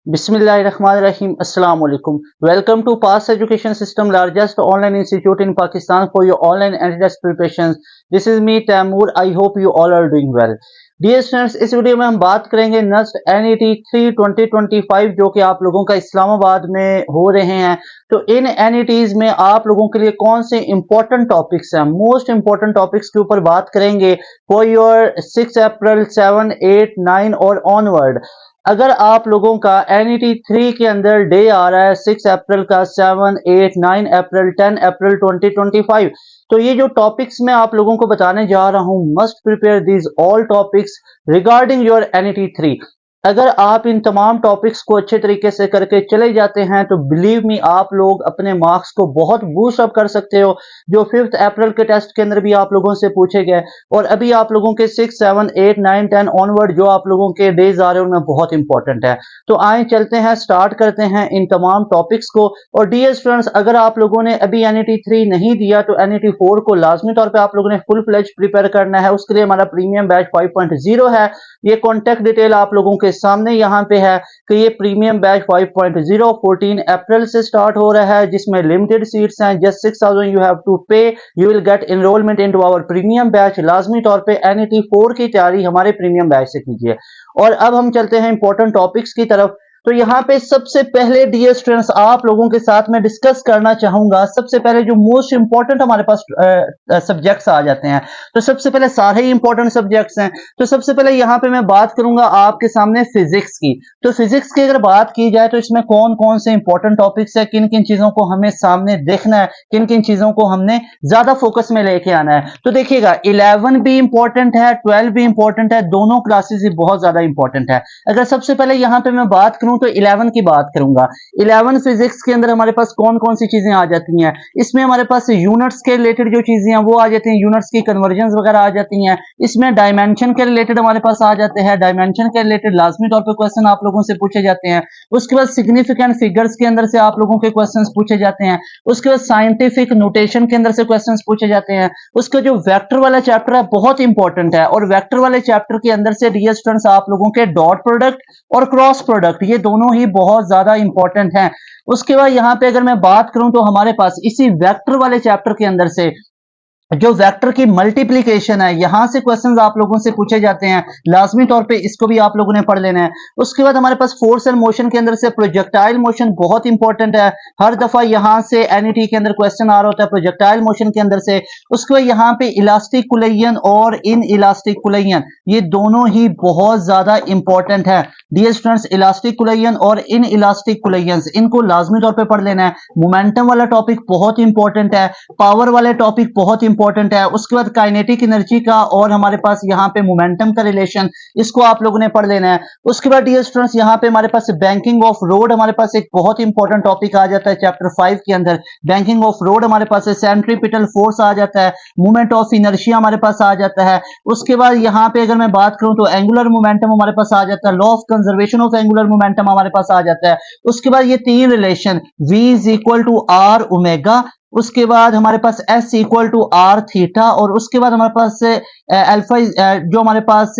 Bismillahirrahmanirrahim. Assalamu alaikum. Welcome to Pass Education System, largest online institute in Pakistan for your online entrance preparations. This is me Taimur. I hope you all are doing well. Dear students, इस video में हम बात करेंगे next NET 3 2025 जो कि आप लोगों का इस्लामाबाद में हो रहे हैं। तो इन NETs में आप लोगों के लिए कौन से इंपॉर्टेंट टॉपिक्स हैं, मोस्ट इंपॉर्टेंट टॉपिक्स के ऊपर बात करेंगे फॉर योर 6 अप्रैल 7, 8, 9 और ऑनवर्ड। अगर आप लोगों का NET 3 के अंदर डे आ रहा है 6 अप्रैल का, 7, 8, 9 अप्रैल, 10 अप्रैल 2025, तो ये जो टॉपिक्स मैं आप लोगों को बताने जा रहा हूं, must prepare these all topics regarding your NET 3। अगर आप इन तमाम टॉपिक्स को अच्छे तरीके से करके चले जाते हैं तो बिलीव मी आप लोग अपने मार्क्स को बहुत बूस्ट अप कर सकते हो, जो 5 अप्रैल के टेस्ट के अंदर भी आप लोगों से पूछे गए और अभी आप लोगों के 6, 7, 8, 9, 10 ऑनवर्ड जो आप लोगों के डेज आ रहे हैं उनमें बहुत इंपॉर्टेंट है। तो आए चलते हैं, स्टार्ट करते हैं इन तमाम टॉपिक्स को। और डियर स्टूडेंट्स, अगर आप लोगों ने अभी NET 3 नहीं दिया तो NET 4 को लाजमी तौर पर आप लोगों ने फुल फ्लेज प्रिपेयर करना है। उसके लिए हमारा प्रीमियम बैच 5.0 है। ये कॉन्टैक्ट डिटेल आप लोगों के सामने यहां पे है कि ये प्रीमियम बैच 5.0 14 अप्रैल से स्टार्ट हो रहा है, जिसमें लिमिटेड सीट्स हैं। Just 6,000 you have to pay, you will get enrolment into our premium batch. लाजमी तौर पे NET 4 की तैयारी हमारे प्रीमियम बैच से कीजिए। और अब हम चलते हैं इंपॉर्टेंट टॉपिक्स की तरफ। तो यहाँ पे सबसे पहले डियर स्टूडेंट्स आप लोगों के साथ में डिस्कस करना चाहूंगा, सबसे पहले जो मोस्ट इंपॉर्टेंट हमारे पास सब्जेक्ट्स आ जाते हैं। तो सबसे पहले सारे ही इंपॉर्टेंट सब्जेक्ट्स हैं। तो सबसे पहले यहाँ पे मैं बात करूंगा आपके सामने फिजिक्स की। तो फिजिक्स की अगर बात की जाए तो इसमें कौन कौन से इंपॉर्टेंट टॉपिक्स है, किन किन चीजों को हमें सामने देखना है, किन किन चीजों को हमने ज्यादा फोकस में लेके आना है। तो देखिएगा 11 भी इंपॉर्टेंट है, 12 भी इंपॉर्टेंट है, दोनों क्लासेस ही बहुत ज्यादा इंपॉर्टेंट है। अगर सबसे पहले यहाँ पे मैं बात करूं तो 11 की बात करूंगा। 11 फिजिक्स के अंदर हमारे पास कौन कौन सी चीजें आ जाती हैं। इसमें हमारे पास यूनिट्स के रिलेटेड जो चीजें हैं वो आ जाती हैं, यूनिट्स की कन्वर्जन वगैरह आ जाती हैं। इसमें डायमेंशन के रिलेटेड हमारे पास आ जाते हैं, डायमेंशन के रिलेटेड लाजमी तौर पर क्वेश्चन आप लोगों से पूछे जाते हैं। उसके बाद सिग्निफिकेंट फिगर्स के अंदर से आप लोगों के क्वेश्चन पूछे जाते हैं। उसके बाद साइंटिफिक नोटेशन के अंदर से क्वेश्चन पूछे जाते हैं। उसका जो वेक्टर वाला चैप्टर है बहुत इंपॉर्टेंट है, और वेक्टर वाले चैप्टर के अंदर से डियर स्टूडेंट्स आप लोगों के डॉट प्रोडक्ट और क्रॉस प्रोडक्ट ये दोनों ही बहुत ज्यादा इंपॉर्टेंट हैं। उसके बाद यहां पे अगर मैं बात करूं तो हमारे पास इसी वेक्टर वाले चैप्टर के अंदर से जो वेक्टर की मल्टीप्लिकेशन है, यहां से क्वेश्चंस आप लोगों से पूछे जाते हैं। लाजमी तौर पे इसको भी आप लोगों ने पढ़ लेना है। उसके बाद हमारे पास फोर्स एंड मोशन के अंदर से प्रोजेक्टाइल मोशन बहुत इंपॉर्टेंट है। हर दफा यहां से NET के अंदर क्वेश्चन आ रहा होता है प्रोजेक्टाइल मोशन के अंदर से। उसके बाद यहां पे इलास्टिक कुलयन और इन इलास्टिक कुलयन ये दोनों ही बहुत ज्यादा इंपॉर्टेंट है। डियर स्टूडेंट्स, इलास्टिक कुलयन और इन इलास्टिक कुलयन इनको लाजमी तौर पर पढ़ लेना है। मोमेंटम वाला टॉपिक बहुत इंपॉर्टेंट है, पावर वाले टॉपिक बहुत इंपॉर्टेंट है। उसके बाद काइनेटिक एनर्जी का और हमारे पास यहाँ पे मोमेंटम का रिलेशन, इसको आप लोगों ने पढ़ लेना है। उसके बाद डियर स्टूडेंट्स यहाँ पे हमारे पास बैंकिंग ऑफ रोड हमारे पास एक बहुत इंपॉर्टेंट टॉपिक आ जाता है चैप्टर 5 के अंदर। बैंकिंग ऑफ रोड हमारे पास सेंट्रीपिटल फोर्स आ जाता है, मूवमेंट ऑफ इनर्शिया हमारे पास आ जाता है। उसके बाद यहाँ पे अगर मैं बात करूं तो एंगुलर मोमेंटम हमारे पास आ जाता है, law of conservation of angular momentum हमारे पास आ जाता है। उसके बाद ये तीन relation V is equal to R omega, उसके बाद हमारे पास S equal to R theta, और उसके बाद हमारे पास अल्फा जो हमारे पास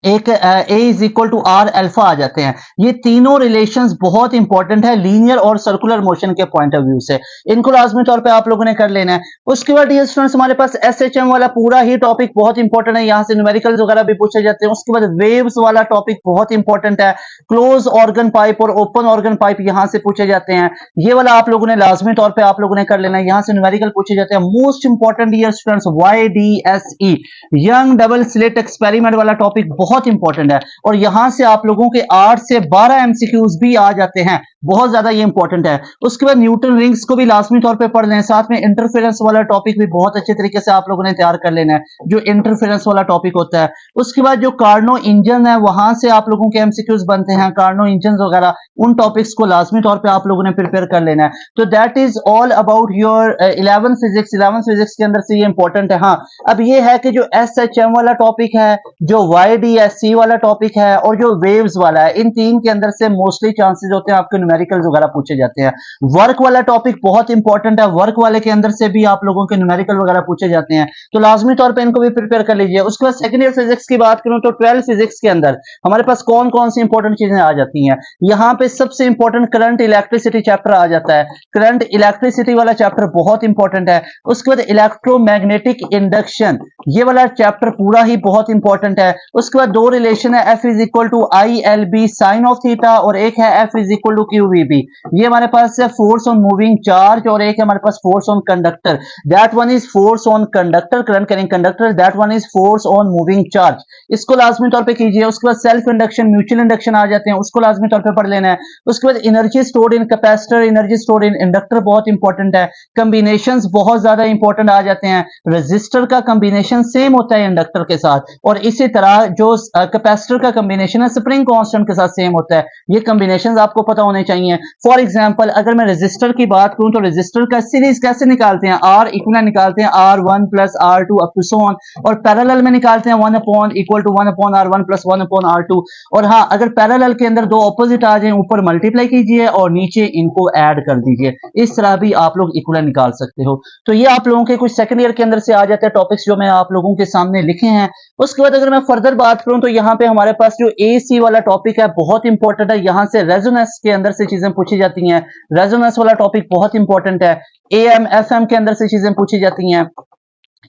एक A is equal to R alpha आ जाते हैं। ये तीनों रिलेशंस बहुत इंपॉर्टेंट है लीनियर और सर्कुलर मोशन के पॉइंट ऑफ व्यू से, इनको लाजमी तौर पे आप लोगों ने कर लेना है। उसके बाद डियर स्टूडेंट्स हमारे पास SHM वाला पूरा ही टॉपिक बहुत इंपॉर्टेंट है, यहां से न्यूमेरिकल्स वगैरह भी पूछे जाते हैं। उसके बाद वेव्स वाला टॉपिक बहुत इंपॉर्टेंट है, क्लोज ऑर्गन पाइप और ओपन ऑर्गन पाइप यहां से पूछे जाते हैं। ये वाला आप लोगों ने लाजमी तौर पर आप लोगों ने कर लेना है, यहां से न्यूमेरिकल पूछे जाते हैं। Most important dear students YDSE Young double slit experiment वाला टॉपिक बहुत इंपॉर्टेंट है, और यहां से आप लोगों के 8 से 12 MCQs भी आ जाते हैं, बहुत ज्यादा ये इंपॉर्टेंट है। उसके बाद न्यूटन रिंग्स को भी लाजमी तौर पे पढ़ लें, साथ में इंटरफेरेंस वाला टॉपिक भी बहुत अच्छे तरीके से आप लोगों ने तैयार कर लेना है, जो इंटरफेरेंस वाला टॉपिक होता है। उसके बाद जो कार्नो इंजन है वहां से आप लोगों के MCQs बनते हैं, कार्नो इंजन वगैरह, उन टॉपिक्स को लाजमी तौर पर आप लोगों ने प्रिपेयर कर लेना है। तो that is all about your 11 physics. 11 physics के अंदर से ये इंपॉर्टेंट है। हाँ, अब ये है कि जो SHM वाला टॉपिक है, जो YDSE वाला टॉपिक है और जो वेव्स वाला है, इन तीन के अंदर से मोस्टली चांसेस होते हैं आपके न्यूमेरिकल्स वगैरह पूछे जाते हैं। वर्क वाला टॉपिक बहुत इंपॉर्टेंट है, वर्क वाले के अंदर से भी आप लोगों के न्यूमेरिकल वगैरह पूछे जाते हैं, तो लाजमी तौर पे इनको भी प्रिपेयर कर लीजिए। उसके बाद सेकंड ईयर फिजिक्स की बात करूं तो 12 फिजिक्स के अंदर हमारे पास कौन कौन सी इंपॉर्टेंट चीजें आ जाती हैं। यहाँ पे सबसे इंपॉर्टेंट करंट इलेक्ट्रिसिटी चैप्टर आ जाता है, करंट इलेक्ट्रिसिटी वाला चैप्टर बहुत इंपॉर्टेंट है। उसके बाद इलेक्ट्रोमैग्नेटिक इंडक्शन, ये वाला चैप्टर पूरा ही बहुत इंपॉर्टेंट है। उसके बाद दो रिलेशन है, F is equal to I L B sine of theta, और एक है F is equal to Q V B. ये हमारे पास है फोर्स ऑन मूविंग चार्ज, और एक है हमारे पास force on conductor, that one is force on conductor, current carrying conductor, that one is force on moving charge. इसको लाजमी तौर पे कीजिए। उसके बाद सेल्फ इंडक्शन, म्यूचुअल इंडक्शन आ जाते हैं, उसको लाजमी तौर पे पढ़ लेना है। उसके बाद energy stored in capacitor, energy stored in inductor बहुत इंपॉर्टेंट है। कॉम्बिनेशंस बहुत ज्यादा इंपॉर्टेंट आ जाते हैं, रेजिस्टर का कॉम्बिनेशन सेम होता है इंडक्टर के साथ, और इसी तरह जो कैपेसिटर का कॉम्बिनेशन है स्प्रिंग कांस्टेंट के साथ सेम होता है। ये कॉम्बिनेशंस आपको पता होने चाहिए। फॉर एग्जांपल अगर मैं रेजिस्टर की बात करूं तो रेजिस्टर का सीरीज कैसे निकालते हैं, आर इक्वल निकालते हैं R1 plus R2 up to so on, और पैरेलल में निकालते हैं 1 upon equal to 1 upon R1 plus 1 upon R2। और हाँ, अगर पैरेलल के अंदर दो ऑपोजिट आ जाए, ऊपर मल्टीप्लाई कीजिए और नीचे इनको ऐड कर दीजिए, इस तरह भी आप लोग इक्वल निकाल सकते हो। तो ये आप लोगों के कुछ सेकंड ईयर के अंदर से आ जाते हैं टॉपिक्स जो मैं आप लोगों के सामने लिखे हैं। उसके बाद अगर मैं फर्दर बात करूं तो यहाँ पे हमारे पास जो AC वाला टॉपिक है बहुत इंपॉर्टेंट है, यहां से रेजोनेंस के अंदर से चीजें पूछी जाती हैं। रेजोनेंस वाला टॉपिक बहुत इंपॉर्टेंट है। AM FM के अंदर से चीजें पूछी जाती हैं,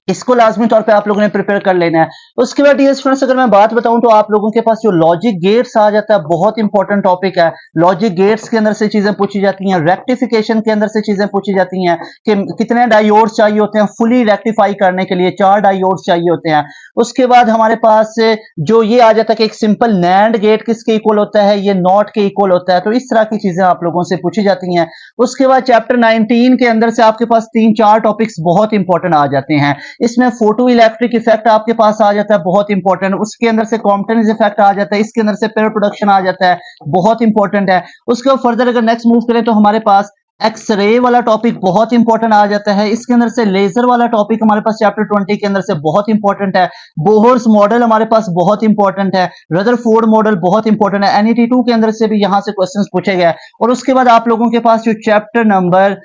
इसको लाजमी तौर पे आप लोगों ने प्रिपेयर कर लेना है। उसके बाद डियर स्टूडेंट्स अगर मैं बात बताऊं तो आप लोगों के पास जो लॉजिक गेट्स आ जाता है बहुत इंपॉर्टेंट टॉपिक है। लॉजिक गेट्स के अंदर से चीजें पूछी जाती हैं, रेक्टिफिकेशन के अंदर से चीजें पूछी जाती हैं कि कितने डायोड्स चाहिए होते हैं फुली रेक्टिफाई करने के लिए, 4 डायोड्स चाहिए होते हैं। उसके बाद हमारे पास जो ये आ जाता है कि एक सिंपल नैंड गेट किसके इक्वल होता है, ये नॉट के इक्वल होता है, तो इस तरह की चीजें आप लोगों से पूछी जाती हैं। उसके बाद चैप्टर 19 के अंदर से आपके पास 3-4 टॉपिक्स बहुत इंपॉर्टेंट आ जाते हैं। इसमें फोटो इलेक्ट्रिक इफेक्ट आपके पास आ जाता है बहुत इंपॉर्टेंट, उसके अंदर से कॉम्पटेंस इफेक्ट आ जाता है, इसके अंदर से पेयर प्रोडक्शन आ जाता है, बहुत इंपॉर्टेंट है। उसके बाद फर्दर अगर नेक्स्ट मूव करें तो हमारे पास एक्सरे वाला टॉपिक बहुत इंपॉर्टेंट आ जाता है, इसके अंदर से लेजर वाला टॉपिक हमारे पास चैप्टर 20 के अंदर से बहुत इंपॉर्टेंट है। बोहर्स मॉडल हमारे पास बहुत इंपॉर्टेंट है, रदरफोर्ड मॉडल बहुत इंपॉर्टेंट है, NET2 के अंदर से भी यहां से क्वेश्चंस पूछे गए। और उसके बाद आप लोगों के पास जो चैप्टर नंबर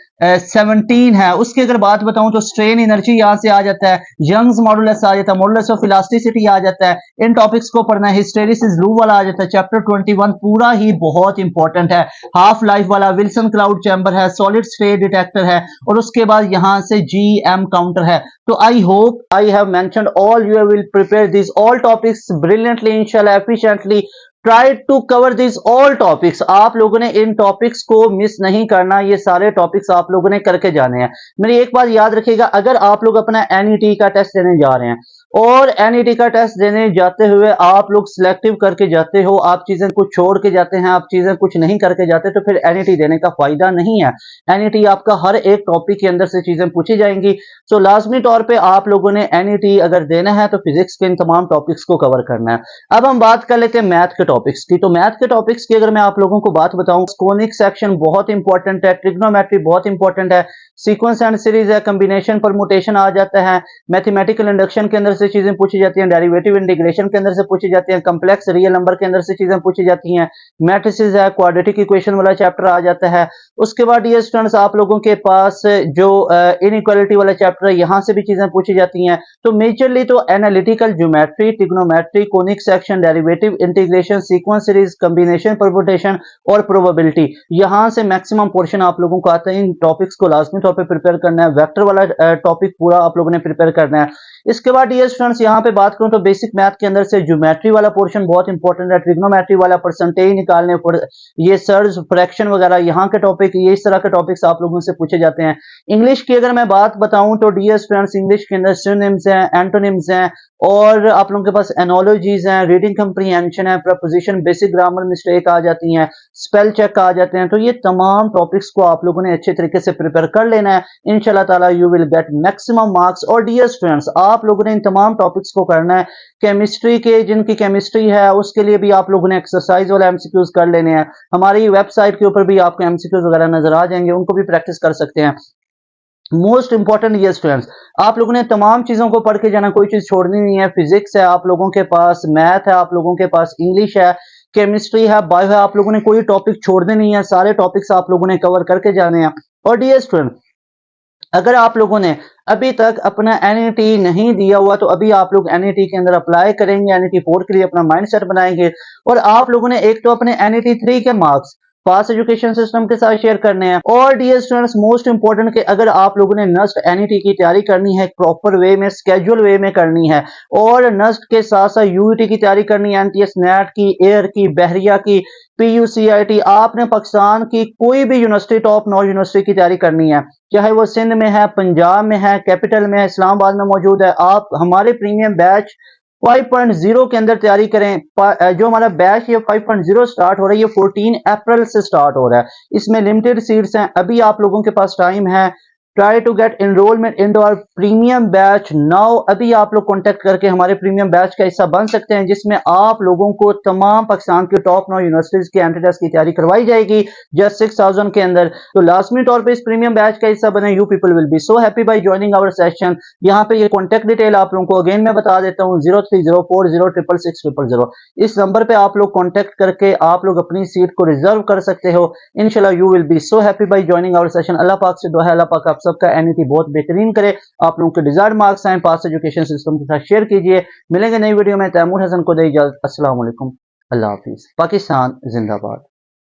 17 है उसकी अगर बात बताऊं तो स्ट्रेन एनर्जी यहां से आ जाता है, यंग्स मॉडुलस आ जाता है, मॉडुलस ऑफ इलास्टिसिटी आ जाता है, इन टॉपिक्स को पढ़ना है। हिस्टेरिसिस लूप वाला आ जाता है, चैप्टर 21 पूरा ही बहुत इंपॉर्टेंट है। हाफ लाइफ वाला विल्सन क्लाउड चैम्बर है, सॉलिड स्टेट डिटेक्टर है, और उसके बाद यहां से GM काउंटर है। तो I hope I have mentioned all, you will prepare this all topics brilliantly इंशाल्लाह, efficiently try to cover this all topics. आप लोगों ने इन टॉपिक्स को मिस नहीं करना, ये सारे टॉपिक्स आप लोगों ने करके जाने हैं। मेरी एक बात याद रखिएगा, अगर आप लोग अपना NET का टेस्ट देने जा रहे हैं और NET का टेस्ट देने जाते हुए आप लोग सिलेक्टिव करके जाते हो, आप चीजें कुछ छोड़ के जाते हैं, आप चीजें कुछ नहीं करके जाते, तो फिर NET देने का फायदा नहीं है। NET आपका हर एक टॉपिक के अंदर से चीजें पूछी जाएंगी। सो लाजमी तौर पे आप लोगों ने NET अगर देना है तो फिजिक्स के इन तमाम टॉपिक्स को कवर करना है। अब हम बात कर लेते हैं मैथ के टॉपिक्स की। तो मैथ के टॉपिक्स की अगर मैं आप लोगों को बात बताऊं, कोनिक सेक्शन बहुत इंपॉर्टेंट है, ट्रिग्नोमेट्री बहुत इंपॉर्टेंट है, सीक्वेंस एंड सीरीज है, कॉम्बिनेशन परमुटेशन आ जाता है, मैथमेटिकल इंडक्शन के अंदर से चीजें पूछी जाती हैं, डेरिवेटिव इंटीग्रेशन के अंदर से पूछी जाती हैं, कॉम्प्लेक्स रियल नंबर के अंदर से चीजें पूछी जाती हैं, मैट्रिसेस है, क्वाड्रेटिक इक्वेशन वाला चैप्टर आ जाता है। उसके बाद ये स्टूडेंट्स आप लोगों के पास जो इनइक्वालिटी वाला चैप्टर है, यहां से भी चीजें पूछी जाती हैं। तो मेजरली तो analytical geometry, trigonometry, conic section, derivative integration, sequence series, combination permutation और प्रोबेबिलिटी, यहां से मैक्सिमम पोर्शन आप लोगों को आता है। इन टॉपिक्स को लाजमी तौर पे प्रिपेयर करना है। वेक्टर वाला टॉपिक पूरा आप लोगों ने प्रिपेयर करना है। इसके बाद डियर स्टूडेंट्स यहां पे बात करूं तो बेसिक मैथ के अंदर से ज्योमेट्री वाला पोर्शन बहुत इंपॉर्टेंट है, ट्रिग्नोमेट्री वाला परसेंटेज निकालने पर, ये सर्ज फ्रैक्शन वगैरह यहाँ के टॉपिक, ये इस तरह के टॉपिक्स आप लोगों से पूछे जाते हैं। इंग्लिश की अगर मैं बात बताऊं तो डियर स्टूडेंट्स इंग्लिश के अंदर सिनोनिम्स हैं, एंटोनिम्स हैं, और आप लोगों के पास एनोलॉजीज हैं, रीडिंग कंप्रीहेंशन है, प्रपोजिशन, बेसिक ग्रामर मिस्टेक आ जाती हैं, स्पेल चेक आ जाते हैं। तो ये तमाम टॉपिक्स को आप लोगों ने अच्छे तरीके से प्रिपेयर कर लेना है। इंशाल्लाह ताला you will get maximum marks. और डियर स्टूडेंट्स आप लोगों ने इन तमाम टॉपिक्स को करना है। केमिस्ट्री के जिनकी केमिस्ट्री है उसके लिए भी आप लोगों ने एक्सरसाइज वाले MCQs कर लेने हैं। हमारी वेबसाइट के ऊपर भी आपको MCQs वगैरह नजर आ जाएंगे, उनको भी प्रैक्टिस कर सकते हैं। मोस्ट इंपॉर्टेंट ये स्टूडेंट्स आप लोगों ने तमाम चीजों को पढ़ के जाना, कोई चीज छोड़नी नहीं है। फिजिक्स है आप लोगों के पास, मैथ है आप लोगों के पास, इंग्लिश है, केमिस्ट्री है, बायो है, आप लोगों ने कोई टॉपिक छोड़ने नहीं है, सारे टॉपिक्स आप लोगों ने कवर करके जाने हैं। और डियर स्टूडेंट, अगर आप लोगों ने अभी तक अपना एनईटी नहीं दिया हुआ तो अभी आप लोग एनईटी के अंदर अप्लाई करेंगे, एनईटी 4 के लिए अपना माइंडसेट बनाएंगे और आप लोगों ने एक तो अपने एनईटी 3 के मार्क्स पास एजुकेशन सिस्टम के साथ शेयर करने हैं। और डियर स्टूडेंट्स, मोस्ट इंपोर्टेंट कि अगर आप लोगों ने नस्ट एनईटी की तैयारी करनी है प्रॉपर वे में, स्केड्यूल वे में करनी है और नस्ट के साथ साथ यूईटी की तैयारी करनी है, एनटीएस नेट की, एयर की, बहरिया की, पीयूसीआईटी, आपने पाकिस्तान की कोई भी यूनिवर्सिटी, टॉप नॉ यूनिवर्सिटी की तैयारी करनी है, चाहे वो सिंध में है, पंजाब में है, कैपिटल में है, इस्लामाबाद में मौजूद है, आप हमारे प्रीमियम बैच 5.0 के अंदर तैयारी करें। जो हमारा बैच ये 5.0 स्टार्ट हो रहा है, ये 14 अप्रैल से स्टार्ट हो रहा है। इसमें लिमिटेड सीट्स हैं, अभी आप लोगों के पास टाइम है। Try to get enrolment into our premium batch now. अभी आप लोग कांटेक्ट करके हमारे प्रीमियम बैच का हिस्सा बन सकते हैं, जिसमें आप लोगों को तमाम पाकिस्तान के टॉप 9 यूनिवर्सिटीज के एंट्री टेस्ट की तैयारी करवाई जाएगी जस्ट 6000 के अंदर। तो लाजमी तौर पे इस प्रीमियम बैच का हिस्सा बने। You people will be so happy by joining our session. यहाँ पे ये कॉन्टेक्ट डिटेल आप लोगों को अगेन मैं बता देता हूँ, 0304066600। इस नंबर पे आप लोग कॉन्टेक्ट करके आप लोग अपनी सीट को रिजर्व कर सकते हो। इंशाल्लाह you will be so happy by joining our session. अल्लाह पाक से दुआ है, अल्लाह पाक आप सबका एनईटी बहुत बेहतरीन करे, आप लोगों के डिजायर्ड मार्क्स आए, पास एजुकेशन सिस्टम के साथ शेयर कीजिए। मिलेंगे नई वीडियो में। तैमूर हसन को दे इजाजत। अस्सलाम वालेकुम, अल्लाह हाफिज। पाकिस्तान जिंदाबाद।